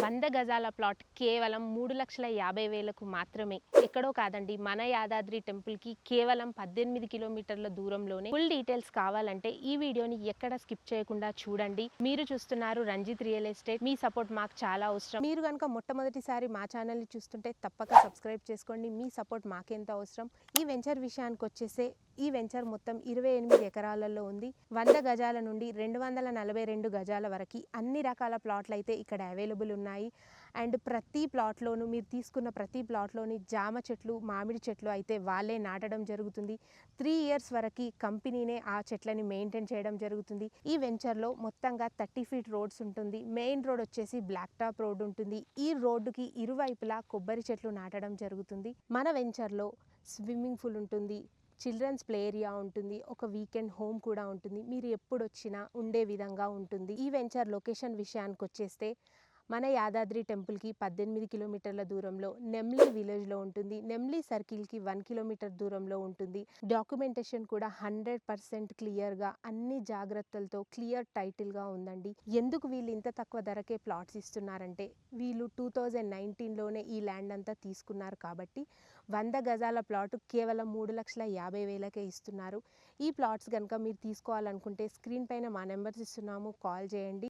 100 గజాల ప్లాట్ కేవలం 3,50,000కు మాత్రమే. ఎక్కడో కాదండి, మన యాదాద్రి టెంపుల్కి కేవలం 18 కిలోమీటర్ల దూరంలోనే. ఫుల్ డీటెయిల్స్ కావాలంటే ఈ వీడియోని ఎక్కడ స్కిప్ చేయకుండా చూడండి. మీరు చూస్తున్నారు రంజిత్ రియల్ ఎస్టేట్. మీ సపోర్ట్ మాకు చాలా అవసరం. మీరు కనుక మొట్టమొదటిసారి మా ఛానల్ని చూస్తుంటే తప్పక సబ్స్క్రైబ్ చేసుకోండి. మీ సపోర్ట్ మాకెంత అవసరం. ఈ వెంచర్ విషయానికి వచ్చేసే ఈ వెంచర్ మొత్తం 28 ఎకరాలలో ఉంది. 100 గజాల నుండి 242 గజాల వరకు అన్ని రకాల ప్లాట్లు అయితే ఇక్కడ అవైలబుల్ ఉన్నాయి. అండ్ ప్రతి ప్లాట్లోనూ మీరు తీసుకున్న ప్రతి ప్లాట్లోని జామ చెట్లు, మామిడి చెట్లు అయితే వాళ్ళే నాటడం జరుగుతుంది. 3 ఇయర్స్ వరకు కంపెనీనే ఆ చెట్లని మెయింటైన్ చేయడం జరుగుతుంది. ఈ వెంచర్లో మొత్తంగా 30 ఫీట్ రోడ్స్ ఉంటుంది. మెయిన్ రోడ్ వచ్చేసి బ్లాక్ టాప్ రోడ్ ఉంటుంది. ఈ రోడ్డుకి ఇరువైపులా కొబ్బరి చెట్లు నాటడం జరుగుతుంది. మన వెంచర్లో స్విమ్మింగ్ పూల్ ఉంటుంది, చిల్డ్రన్స్ ప్లే ఏరియా ఉంటుంది, ఒక వీకెండ్ హోమ్ కూడా ఉంటుంది. మీరు ఎప్పుడు వచ్చినా ఉండే విధంగా ఉంటుంది. ఈ వెంచర్ లొకేషన్ విషయానికి వచ్చేస్తే మన యాదాద్రి టెంపుల్కి 18 కిలోమీటర్ల దూరంలో నెమ్లీ విలేజ్లో ఉంటుంది. నెమ్లీ సర్కిల్కి 1 కిలోమీటర్ దూరంలో ఉంటుంది. డాక్యుమెంటేషన్ కూడా 100% క్లియర్గా అన్ని జాగ్రత్తలతో క్లియర్ టైటిల్గా ఉందండి. ఎందుకు వీళ్ళు ఇంత తక్కువ ధరకే ప్లాట్స్ ఇస్తున్నారంటే వీళ్ళు 2019లోనే ఈ ల్యాండ్ అంతా తీసుకున్నారు కాబట్టి 100 గజాల ప్లాట్ కేవలం 3,50,000కే ఇస్తున్నారు. ఈ ప్లాట్స్ కనుక మీరు తీసుకోవాలనుకుంటే స్క్రీన్ పైన మా నెంబర్స్ ఇస్తున్నాము, కాల్ చేయండి.